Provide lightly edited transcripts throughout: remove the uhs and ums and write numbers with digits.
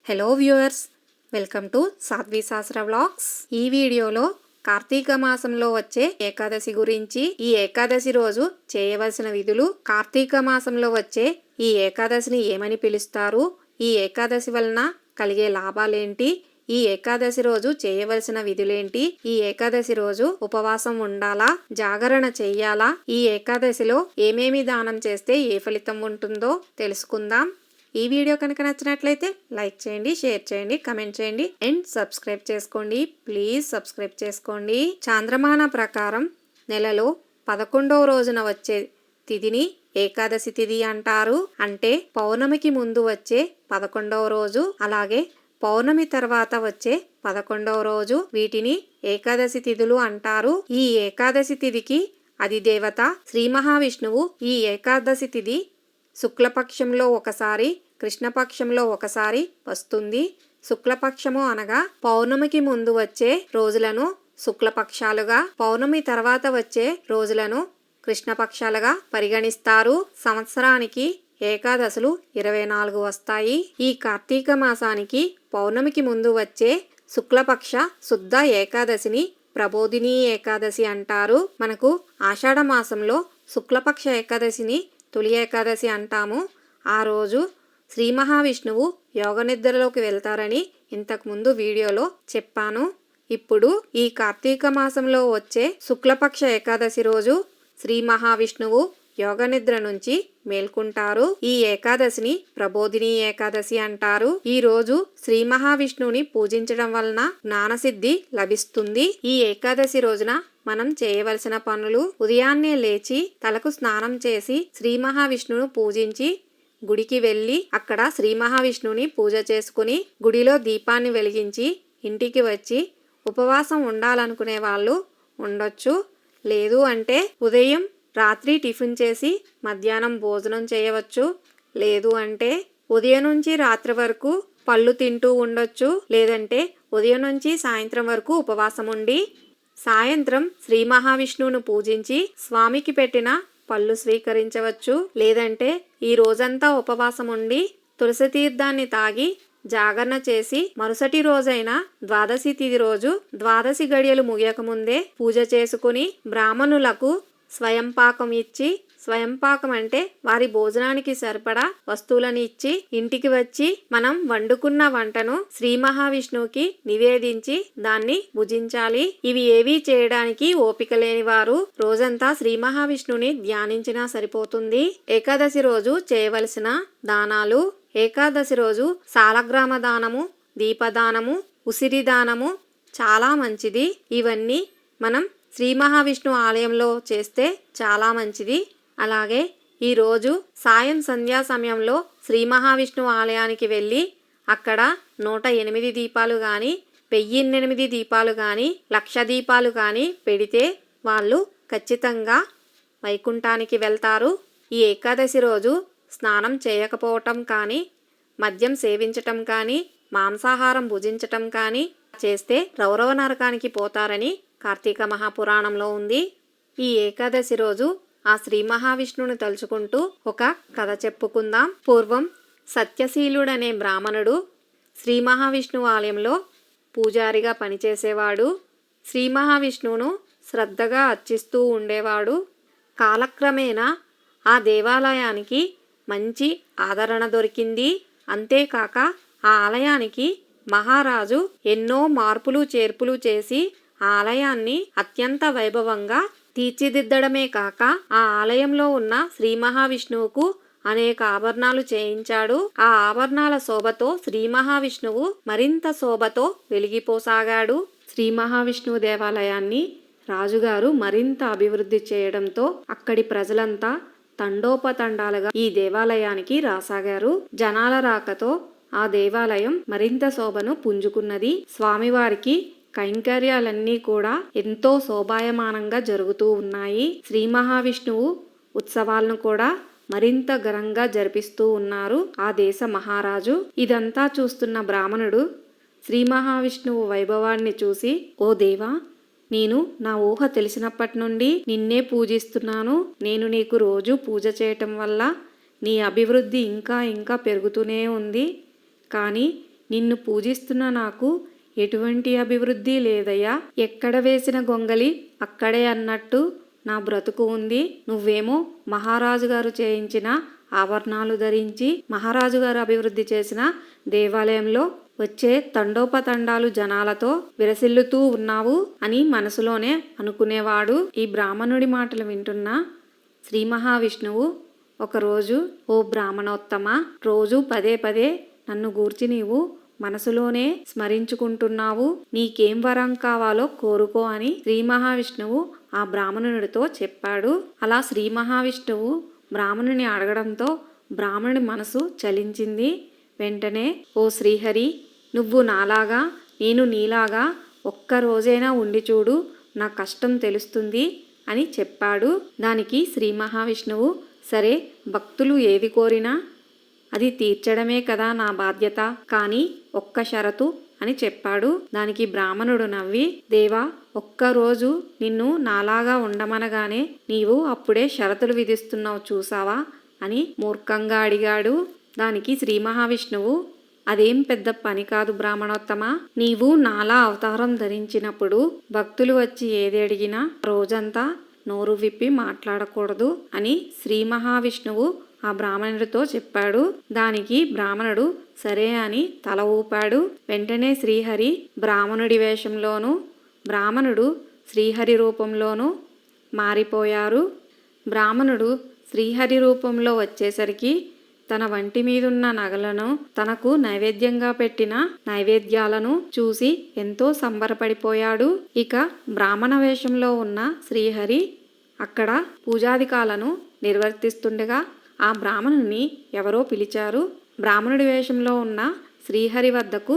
Hello viewers, welcome to సాధ్వి శాస్త్ర vlogs. ఈ వీడియోలో కార్తీక మాసంలో వచ్చే ఏకాదశి గురించి, ఈ ఏకాదశి రోజు చేయవలసిన విధులు, కార్తీక మాసంలో వచ్చే ఈ ఏకాదశిని ఏమని పిలుస్తారు, ఈ ఏకాదశి వలన కలిగే లాభాలేంటి, ఈ ఏకాదశి రోజు చేయవలసిన విధులేంటి, ఈ ఏకాదశి రోజు ఉపవాసం ఉండాలా, జాగరణ చెయ్యాలా, ఈ ఏకాదశిలో ఏమేమి దానం చేస్తే ఏ ఫలితం ఉంటుందో తెలుసుకుందాం. ఈ వీడియో కనుక నచ్చినట్లయితే లైక్ చేయండి, షేర్ చేయండి, కమెంట్ చేయండి అండ్ సబ్స్క్రైబ్ చేసుకోండి. ప్లీజ్ సబ్స్క్రైబ్ చేసుకోండి. చాంద్రమాన ప్రకారం నెలలో 11వ రోజున వచ్చే తిథిని ఏకాదశి తిథి అంటారు. అంటే పౌర్ణమికి ముందు వచ్చే 11వ రోజు, అలాగే పౌర్ణమి తర్వాత వచ్చే 11వ రోజు, వీటిని ఏకాదశి తిథులు అంటారు. ఈ ఏకాదశి తిథికి అధిదేవత శ్రీ మహావిష్ణువు. ఈ ఏకాదశి తిథి శుక్లపక్షంలో ఒకసారి, కృష్ణపక్షంలో ఒకసారి వస్తుంది. శుక్లపక్షము అనగా పౌర్ణమికి ముందు వచ్చే రోజులను శుక్లపక్షాలుగా, పౌర్ణమి తర్వాత వచ్చే రోజులను కృష్ణపక్షాలుగా పరిగణిస్తారు. సంవత్సరానికి ఏకాదశులు 24 వస్తాయి. ఈ కార్తీక మాసానికి పౌర్ణమికి ముందు వచ్చే శుక్లపక్ష శుద్ధ ఏకాదశిని ప్రబోధిని ఏకాదశి అంటారు. మనకు ఆషాఢ మాసంలో శుక్లపక్ష ఏకాదశిని తొలి ఏకాదశి అంటాము. ఆ రోజు శ్రీ మహావిష్ణువు యోగ నిద్రలోకి వెళ్తారని ఇంతకుముందు వీడియోలో చెప్పాను. ఇప్పుడు ఈ కార్తీక మాసంలో వచ్చే శుక్లపక్ష ఏకాదశి రోజు శ్రీ మహావిష్ణువు యోగ నిద్ర నుంచి మేల్కుంటారు. ఈ ఏకాదశిని ప్రబోధిని ఏకాదశి అంటారు. ఈ రోజు శ్రీ మహావిష్ణువుని పూజించడం వలన జ్ఞానసిద్ధి లభిస్తుంది. ఈ ఏకాదశి రోజున మనం చేయవలసిన పనులు: ఉదయాన్నే లేచి తలకు స్నానం చేసి శ్రీ మహావిష్ణువును పూజించి గుడికి వెళ్ళి అక్కడ శ్రీ మహావిష్ణువుని పూజ చేసుకుని గుడిలో దీపాన్ని వెలిగించి ఇంటికి వచ్చి ఉపవాసం ఉండాలనుకునే వాళ్ళు ఉండొచ్చు. లేదు అంటే ఉదయం రాత్రి టిఫిన్ చేసి మధ్యాహ్నం భోజనం చేయవచ్చు. లేదు అంటే ఉదయం నుంచి రాత్రి వరకు పళ్ళు తింటూ ఉండొచ్చు. లేదంటే ఉదయం నుంచి సాయంత్రం వరకు ఉపవాసం ఉండి సాయంత్రం శ్రీ మహావిష్ణువును పూజించి స్వామికి పెట్టిన పళ్ళు స్వీకరించవచ్చు. లేదంటే ఈ రోజంతా ఉపవాసం ఉండి తులసి తీర్థాన్ని తాగి జాగరణ చేసి మరుసటి రోజైన ద్వాదశి తిథి రోజు ద్వాదశి గడియలు ముగియకముందే పూజ చేసుకుని బ్రాహ్మణులకు స్వయం పాకం ఇచ్చి, స్వయం పాకం అంటే వారి భోజనానికి సరిపడా వస్తువులను ఇచ్చి ఇంటికి వచ్చి మనం వండుకున్న వంటను శ్రీ మహావిష్ణువుకి నివేదించి దాన్ని భుజించాలి. ఇవి ఏవీ చేయడానికి ఓపిక లేని వారు రోజంతా శ్రీ మహావిష్ణువుని ధ్యానించినా సరిపోతుంది. ఏకాదశి రోజు చేయవలసిన దానాలు: ఏకాదశి రోజు సాలగ్రామ దానము, దీపదానము, ఉసిరి దానము చాలా మంచిది. ఇవన్నీ మనం శ్రీ మహావిష్ణువు ఆలయంలో చేస్తే చాలా మంచిది. అలాగే ఈరోజు సాయం సంధ్యా సమయంలో శ్రీ మహావిష్ణువు ఆలయానికి వెళ్ళి అక్కడ 108 దీపాలు కానీ, 1008 దీపాలు కానీ, 1,00,000 దీపాలు కానీ పెడితే వాళ్ళు ఖచ్చితంగా వైకుంఠానికి వెళ్తారు. ఈ ఏకాదశి రోజు స్నానం చేయకపోవటం కానీ, మద్యం సేవించటం కానీ, మాంసాహారం భుజించటం కానీ చేస్తే రౌరవ నరకానికి పోతారని కార్తీక మహాపురాణంలో ఉంది. ఈ ఏకాదశి రోజు ఆ శ్రీ మహావిష్ణువుని తలుచుకుంటూ ఒక కథ చెప్పుకుందాం. పూర్వం సత్యశీలుడనే బ్రాహ్మణుడు శ్రీ మహావిష్ణువు ఆలయంలో పూజారిగా పనిచేసేవాడు. శ్రీ మహావిష్ణువును శ్రద్ధగా అర్చిస్తూ ఉండేవాడు. కాలక్రమేణా ఆ దేవాలయానికి మంచి ఆదరణ దొరికింది. అంతేకాక ఆ ఆలయానికి మహారాజు ఎన్నో మార్పులు చేర్పులు చేసి ఆ ఆలయాన్ని అత్యంత వైభవంగా తీర్చిదిద్దడమే కాక ఆ ఆలయంలో ఉన్న శ్రీ మహావిష్ణువుకు అనేక ఆభరణాలు చేయించాడు. ఆ ఆభరణాల శోభతో శ్రీ మహావిష్ణువు మరింత శోభతో వెలిగిపోసాగాడు. శ్రీ మహావిష్ణువు దేవాలయాన్ని రాజుగారు మరింత అభివృద్ధి చేయడంతో అక్కడి ప్రజలంతా తండోపతండాలుగా ఈ దేవాలయానికి రాసాగారు. జనాల రాకతో ఆ దేవాలయం మరింత శోభను పుంజుకున్నది. స్వామివారికి కైంకర్యాలన్నీ కూడా ఎంతో శోభాయమానంగా జరుగుతూ ఉన్నాయి. శ్రీ మహావిష్ణువు ఉత్సవాలను కూడా మరింత ఘనంగా జరిపిస్తూ ఉన్నారు ఆ దేశ మహారాజు. ఇదంతా చూస్తున్న బ్రాహ్మణుడు శ్రీ మహావిష్ణువు వైభవాన్ని చూసి, ఓ దేవా, నేను నా ఊహ తెలిసినప్పటి నుండి నిన్నే పూజిస్తున్నాను. నేను నీకు రోజు పూజ చేయటం వల్ల నీ అభివృద్ధి ఇంకా ఇంకా పెరుగుతూనే ఉంది. కానీ నిన్ను పూజిస్తున్న నాకు ఎటువంటి అభివృద్ధి లేదయ్యా. ఎక్కడ వేసిన గొంగలి అక్కడే అన్నట్టు నా బ్రతుకు ఉంది. నువ్వేమో మహారాజు గారు చేయించిన ఆభరణాలు ధరించి మహారాజు గారు అభివృద్ధి చేసిన దేవాలయంలో వచ్చే తండోపతండాలు జనాలతో విరసిల్లుతూ ఉన్నావు అని మనసులోనే అనుకునేవాడు. ఈ బ్రాహ్మణుడి మాటలు వింటున్న శ్రీ మహావిష్ణువు ఒకరోజు, ఓ బ్రాహ్మణోత్తమ, రోజు పదే పదే నన్ను గూర్చి నీవు మనసులోనే స్మరించుకుంటున్నావు. నీకేం వరం కావాలో కోరుకో అని శ్రీ మహావిష్ణువు ఆ బ్రాహ్మణుడితో చెప్పాడు. అలా శ్రీ మహావిష్ణువు బ్రాహ్మణుని అడగడంతో బ్రాహ్మణుడి మనసు చలించింది. వెంటనే, ఓ శ్రీహరి, నువ్వు నాలాగా నేను నీలాగా ఒక్కరోజైనా ఉండి చూడు, నా కష్టం తెలుస్తుంది అని చెప్పాడు. దానికి శ్రీ మహావిష్ణువు, సరే, భక్తులు ఏది కోరినా అది తీర్చడమే కదా నా బాధ్యత, కానీ ఒక్క షరతు అని చెప్పాడు. దానికి బ్రాహ్మణుడు నవ్వి, దేవా, ఒక్కరోజు నిన్ను నాలాగా ఉండమనగానే నీవు అప్పుడే షరతులు విధిస్తున్నావు చూసావా అని మూర్ఖంగా అడిగాడు. దానికి శ్రీ మహావిష్ణువు, అదేం పెద్ద పని కాదు బ్రాహ్మణోత్తమ, నీవు నాలా అవతారం ధరించినప్పుడు భక్తులు వచ్చి ఏది అడిగినా రోజంతా నోరు విప్పి మాట్లాడకూడదు అని శ్రీ మహావిష్ణువు ఆ బ్రాహ్మణుడితో చెప్పాడు. దానికి బ్రాహ్మణుడు సరే అని తల ఊపాడు. వెంటనే శ్రీహరి బ్రాహ్మణుడి వేషంలోనూ బ్రాహ్మణుడు శ్రీహరి రూపంలోనూ మారిపోయారు. బ్రాహ్మణుడు శ్రీహరి రూపంలో వచ్చేసరికి తన వంటి మీదున్న నగలను, తనకు నైవేద్యంగా పెట్టిన నైవేద్యాలను చూసి ఎంతో సంబరపడిపోయాడు. ఇక బ్రాహ్మణ వేషంలో ఉన్న శ్రీహరి అక్కడ పూజాధికాలను నిర్వర్తిస్తుండగా ఆ బ్రాహ్మణుని ఎవరో పిలిచారు. బ్రాహ్మణుడి వేషంలో ఉన్న శ్రీహరి వద్దకు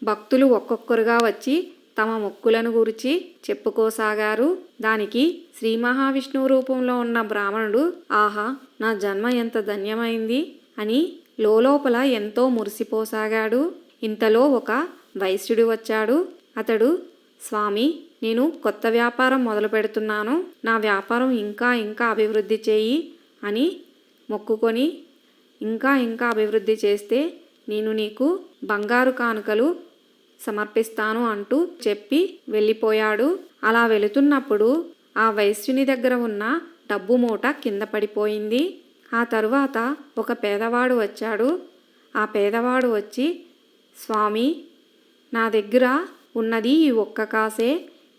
భక్తులు ఒక్కొక్కరుగా వచ్చి తమ మొక్కులను గురించి చెప్పుకోసాగారు. దానికి శ్రీ మహావిష్ణువు రూపంలో ఉన్న బ్రాహ్మణుడు, ఆహా, నా జన్మ ఎంత ధన్యమైంది అని లోపల ఎంతో మురిసిపోసాగాడు. ఇంతలో ఒక వైశ్యుడు వచ్చాడు. అతడు, స్వామి, నేను కొత్త వ్యాపారం మొదలు పెడుతున్నాను, నా వ్యాపారం ఇంకా ఇంకా అభివృద్ధి చేయి అని మొక్కుకొని, ఇంకా ఇంకా అభివృద్ధి చేస్తే నేను నీకు బంగారు కానుకలు సమర్పిస్తాను అంటూ చెప్పి వెళ్ళిపోయాడు. అలా వెళుతున్నప్పుడు ఆ వైశ్యుని దగ్గర ఉన్న డబ్బు మూట కింద పడిపోయింది. ఆ తరువాత ఒక పేదవాడు వచ్చాడు. ఆ పేదవాడు వచ్చి, స్వామి, నా దగ్గర ఉన్నది ఈ ఒక్క కాసే,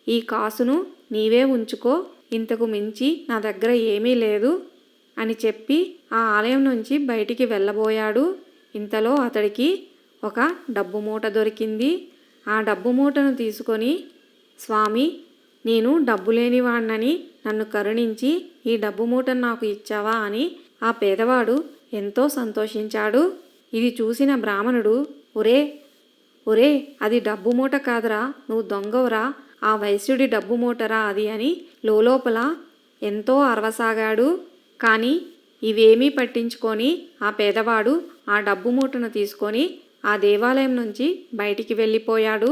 ఈ కాసును నీవే ఉంచుకో, ఇంతకు మించి నా దగ్గర ఏమీ లేదు అని చెప్పి ఆ ఆలయం నుంచి బయటికి వెళ్ళబోయాడు. ఇంతలో అతడికి ఒక డబ్బు మూట దొరికింది. ఆ డబ్బు మూటను తీసుకొని, స్వామి, నేను డబ్బు లేనివాణ్ణని నన్ను కరుణించి ఈ డబ్బు మూటను నాకు ఇచ్చావా అని ఆ పేదవాడు ఎంతో సంతోషించాడు. ఇది చూసిన బ్రాహ్మణుడు, ఒరే ఒరే, అది డబ్బు మూట కాదురా, నువ్వు దొంగవురా, ఆ వైశ్యుడి డబ్బు మూటరా అది అని లోపల ఎంతో అరవసాగాడు. కానీ ఇవేమీ పట్టించుకొని ఆ పేదవాడు ఆ డబ్బు మూటను తీసుకొని ఆ దేవాలయం నుంచి బయటికి వెళ్ళిపోయాడు.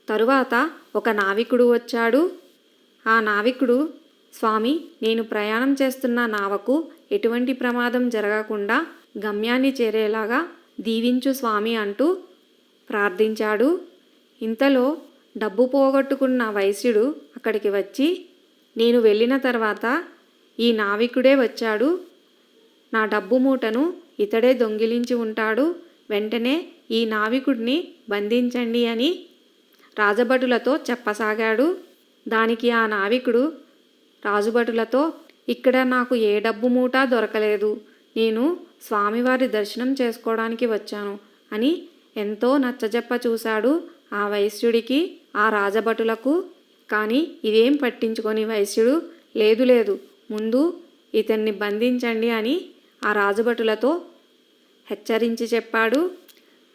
తరువాత ఒక నావికుడు వచ్చాడు. ఆ నావికుడు, స్వామి, నేను ప్రయాణం చేస్తున్న నావకు ఎటువంటి ప్రమాదం జరగకుండా గమ్యాన్ని చేరేలాగా దీవించు స్వామి అంటూ ప్రార్థించాడు. ఇంతలో డబ్బు పోగొట్టుకున్న వైశ్యుడు అక్కడికి వచ్చి, నేను వెళ్ళిన తర్వాత ఈ నావికుడే వచ్చాడు, నా డబ్బు మూటను ఇతడే దొంగిలించి ఉంటాడు, వెంటనే ఈ నావికుడిని బంధించండి అని రాజభటులతో చెప్పసాగాడు. దానికి ఆ నావికుడు రాజుభటులతో, ఇక్కడ నాకు ఏ డబ్బు మూట దొరకలేదు, నేను స్వామివారి దర్శనం చేసుకోవడానికి వచ్చాను అని ఎంతో నచ్చజెప్ప చూశాడు ఆ వైశ్యుడికి, ఆ రాజభటులకు. కానీ ఇదేం పట్టించుకొని వైశ్యుడు, లేదు లేదు, ముందు ఇతన్ని బంధించండి అని ఆ రాజభటులతో హెచ్చరించి చెప్పాడు.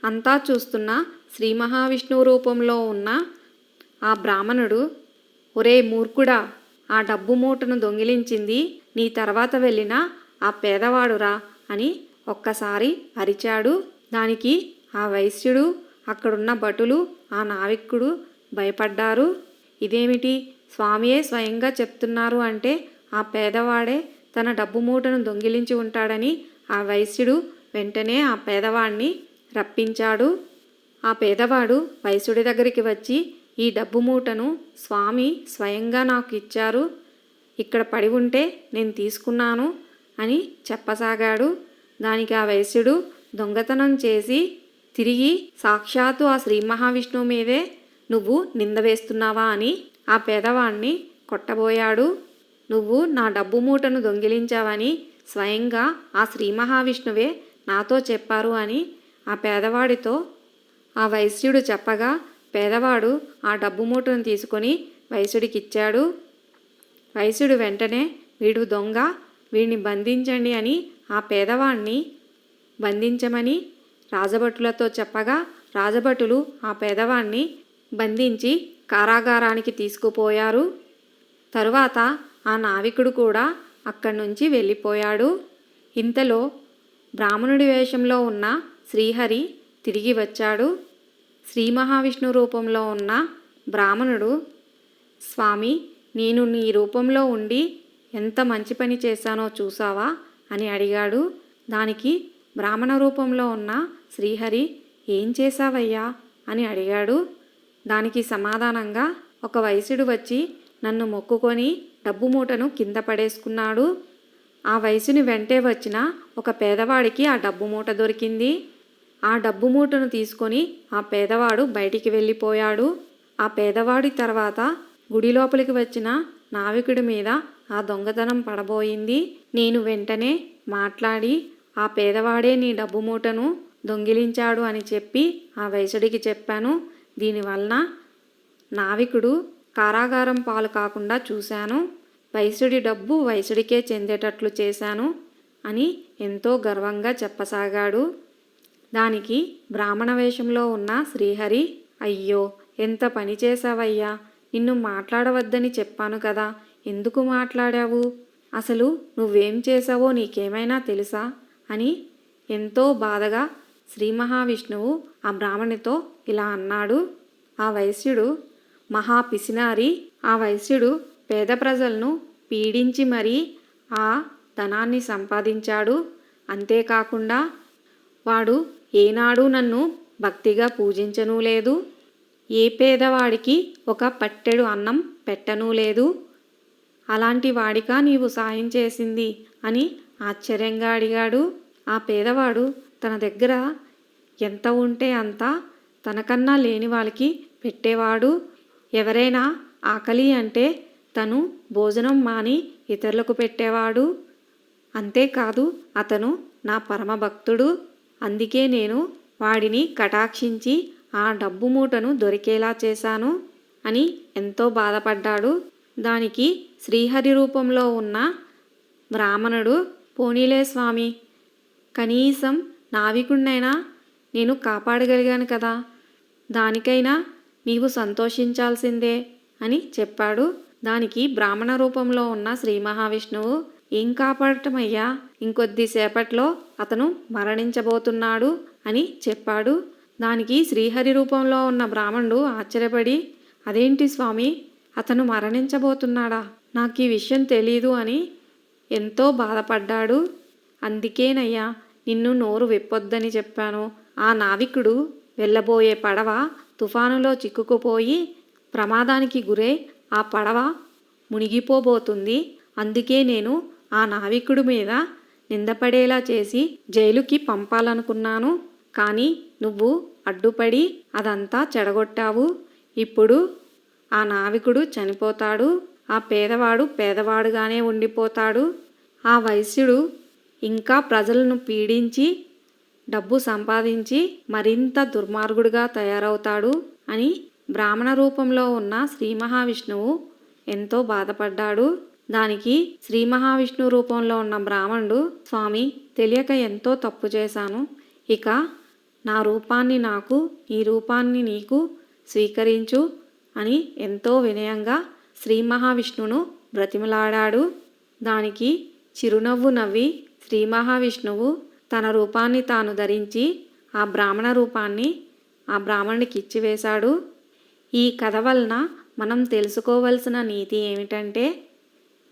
అంతా చూస్తున్న శ్రీ మహావిష్ణువు రూపంలో ఉన్న ఆ బ్రాహ్మణుడు, ఒరే మూర్ఖుడా, ఆ డబ్బు మూటను దొంగిలించింది నీ తర్వాత వెళ్ళిన ఆ పేదవాడురా అని ఒక్కసారి అరిచాడు. దానికి ఆ వైశ్యుడు, అక్కడున్న భటులు, ఆ నావికుడు భయపడ్డారు. ఇదేమిటి, స్వామియే స్వయంగా చెప్తున్నారు అంటే ఆ పేదవాడే తన డబ్బు మూటను దొంగిలించి ఉంటాడని ఆ వైశ్యుడు వెంటనే ఆ పేదవాడిని రప్పించాడు. ఆ పేదవాడు వైశ్యుడి దగ్గరికి వచ్చి, ఈ డబ్బు మూటను స్వామి స్వయంగా నాకు ఇచ్చారు, ఇక్కడ పడి ఉంటే నేను తీసుకున్నాను అని చెప్పసాగాడు. దానికి ఆ వైశ్యుడు దొంగతనం చేసి తిరిగి సాక్షాత్తు ఆ శ్రీ మహావిష్ణువు మీదే నువ్వు నింద వేస్తున్నావా అని ఆ పేదవాణ్ణి కొట్టబోయాడు. నువ్వు నా డబ్బు మూటను దొంగిలించావని స్వయంగా ఆ శ్రీ మహావిష్ణువే నాతో చెప్పారు అని ఆ పేదవాడితో ఆ వైశ్యుడు చెప్పగా, పేదవాడు ఆ డబ్బు మూటను తీసుకొని వైశ్యుడికిచ్చాడు. వైశ్యుడు వెంటనే వీడు దొంగ, వీడిని బంధించండి అని ఆ పేదవాణ్ణి బంధించమని రాజభటులతో చెప్పగా, రాజభటులు ఆ పేదవాణ్ణి బంధించి కారాగారానికి తీసుకుపోయారు. తరువాత ఆ నావికుడు కూడా అక్కడి నుంచి వెళ్ళిపోయాడు. ఇంతలో బ్రాహ్మణుడి వేషంలో ఉన్న శ్రీహరి తిరిగి వచ్చాడు. శ్రీ మహావిష్ణు రూపంలో ఉన్న బ్రాహ్మణుడు, స్వామి నేను నీ రూపంలో ఉండి ఎంత మంచి పని చేశానో చూసావా అని అడిగాడు. దానికి బ్రాహ్మణ రూపంలో ఉన్న శ్రీహరి, ఏం చేశావయ్యా అని అడిగాడు. దానికి సమాధానంగా, ఒక వైశ్యుడు వచ్చి నన్ను మొక్కుకొని డబ్బు మూటను కింద పడేసుకున్నాడు. ఆ వైశ్యుని వెంటే వచ్చిన ఒక పేదవాడికి ఆ డబ్బు మూట దొరికింది. ఆ డబ్బు మూటను తీసుకొని ఆ పేదవాడు బయటికి వెళ్ళిపోయాడు. ఆ పేదవాడి తర్వాత గుడి లోపలికి వచ్చిన నావికుడి మీద ఆ దొంగతనం పడబోయింది. నేను వెంటనే మాట్లాడి ఆ పేదవాడే నీ డబ్బు మూటను దొంగిలించాడు అని చెప్పి ఆ వైశ్యుడికి చెప్పాను. దీనివలన నావికుడు కారాగారం పాలు కాకుండా చూశాను. వైశ్యుడి డబ్బు వైశ్యుడికే చెందేటట్లు చేశాను అని ఎంతో గర్వంగా చెప్పసాగాడు. దానికి బ్రాహ్మణ వేషంలో ఉన్న శ్రీహరి, అయ్యో ఎంత పని చేశావయ్యా, నిన్ను మాట్లాడవద్దని చెప్పాను కదా, ఎందుకు మాట్లాడావు, అసలు నువ్వేం చేశావో నీకేమైనా తెలుసా అని ఎంతో బాధగా శ్రీ మహావిష్ణువు ఆ బ్రాహ్మణితో ఇలా అన్నాడు. ఆ వైశ్యుడు మహా పిసినారి. ఆ వైశ్యుడు పేద ప్రజలను పీడించి మరీ ఆ ధనాన్ని సంపాదించాడు. అంతేకాకుండా వాడు ఏనాడు నన్ను భక్తిగా పూజించనూ లేదు, ఏ పేదవాడికి ఒక పట్టెడు అన్నం పెట్టనూ లేదు. అలాంటి వాడికా నీవు సాయం చేసింది అని ఆశ్చర్యంగా అడిగాడు. ఆ పేదవాడు తన దగ్గర ఎంత ఉంటే అంత తనకన్నా లేని వాళ్ళకి పెట్టేవాడు. ఎవరైనా ఆకలి అంటే తను భోజనం మాని ఇతరులకు పెట్టేవాడు. అంతేకాదు అతను నా పరమభక్తుడు, అందుకే నేను వాడిని కటాక్షించి ఆ డబ్బు మూటను దొరికేలా చేశాను అని ఎంతో బాధపడ్డాడు. దానికి శ్రీహరి రూపంలో ఉన్న బ్రాహ్మణుడు, పోనీలే స్వామి, కనీసం నావికుడినైనా నేను కాపాడగలిగాను కదా, దానికైనా నీవు సంతోషించాల్సిందే అని చెప్పాడు. దానికి బ్రాహ్మణ రూపంలో ఉన్న శ్రీ మహావిష్ణువు, ఏం కాపాడటమయ్యా, ఇంకొద్దిసేపట్లో అతను మరణించబోతున్నాడు అని చెప్పాడు. దానికి శ్రీహరి రూపంలో ఉన్న బ్రాహ్మణుడు ఆశ్చర్యపడి, అదేంటి స్వామి, అతను మరణించబోతున్నాడా, నాకు ఈ విషయం తెలీదు అని ఎంతో బాధపడ్డాడు. అందుకేనయ్యా నిన్ను నోరు విప్పొద్దని చెప్పాను. ఆ నావికుడు వెళ్ళబోయే పడవ తుఫానులో చిక్కుకుపోయి ప్రమాదానికి గురై ఆ పడవ మునిగిపోబోతుంది. అందుకే నేను ఆ నావికుడి మీద నిందపడేలా చేసి జైలుకి పంపాలనుకున్నాను. కానీ నువ్వు అడ్డుపడి అదంతా చెడగొట్టావు. ఇప్పుడు ఆ నావికుడు చనిపోతాడు, ఆ పేదవాడు పేదవాడుగానే ఉండిపోతాడు. ఆ వైశ్యుడు ఇంకా ప్రజలను పీడించి డబ్బు సంపాదించి మరింత దుర్మార్గుడిగా తయారవుతాడు అని బ్రాహ్మణ రూపంలో ఉన్న శ్రీ మహావిష్ణువు ఎంతో బాధపడ్డాడు. దానికి శ్రీ మహావిష్ణువు రూపంలో ఉన్న బ్రాహ్మణుడు, స్వామి తెలియక ఎంతో తప్పు చేశాను, ఇక నా రూపాన్ని నాకు, ఈ రూపాన్ని నీకు స్వీకరించు అని ఎంతో వినయంగా శ్రీ మహావిష్ణువును బ్రతిమలాడాడు. దానికి చిరునవ్వు నవ్వి శ్రీ మహావిష్ణువు తన రూపాన్ని తాను ధరించి ఆ బ్రాహ్మణ రూపాన్ని ఆ బ్రాహ్మణుడికి ఇచ్చివేశాడు. ఈ కథ వలన మనం తెలుసుకోవలసిన నీతి ఏమిటంటే,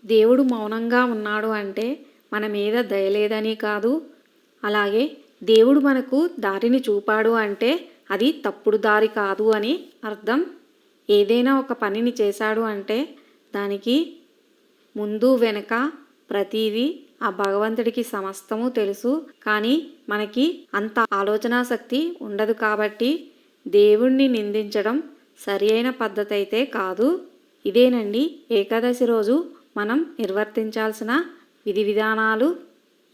దేవుడు మౌనంగా ఉన్నాడు అంటే మన మీద దయలేదని కాదు, అలాగే దేవుడు మనకు దారిని చూపాడు అంటే అది తప్పుడు దారి కాదు అని అర్థం. ఏదైనా ఒక పనిని చేశాడు అంటే దానికి ముందు వెనుక ప్రతిదీ ఆ భగవంతుడికి సమస్తము తెలుసు. కానీ మనకి అంత ఆలోచనా శక్తి ఉండదు కాబట్టి దేవుణ్ణి నిందించడం సరి అయిన పద్ధతి అయితే కాదు. ఇదేనండి ఏకాదశి రోజు మనం నిర్వర్తించాల్సిన విధి విధానాలు.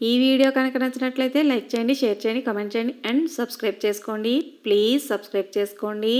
ఈ వీడియో కనుక నచ్చినట్లయితే లైక్ చేయండి, షేర్ చేయండి, కామెంట్ చేయండి అండ్ సబ్స్క్రైబ్ చేసుకోండి. ప్లీజ్ సబ్స్క్రైబ్ చేసుకోండి.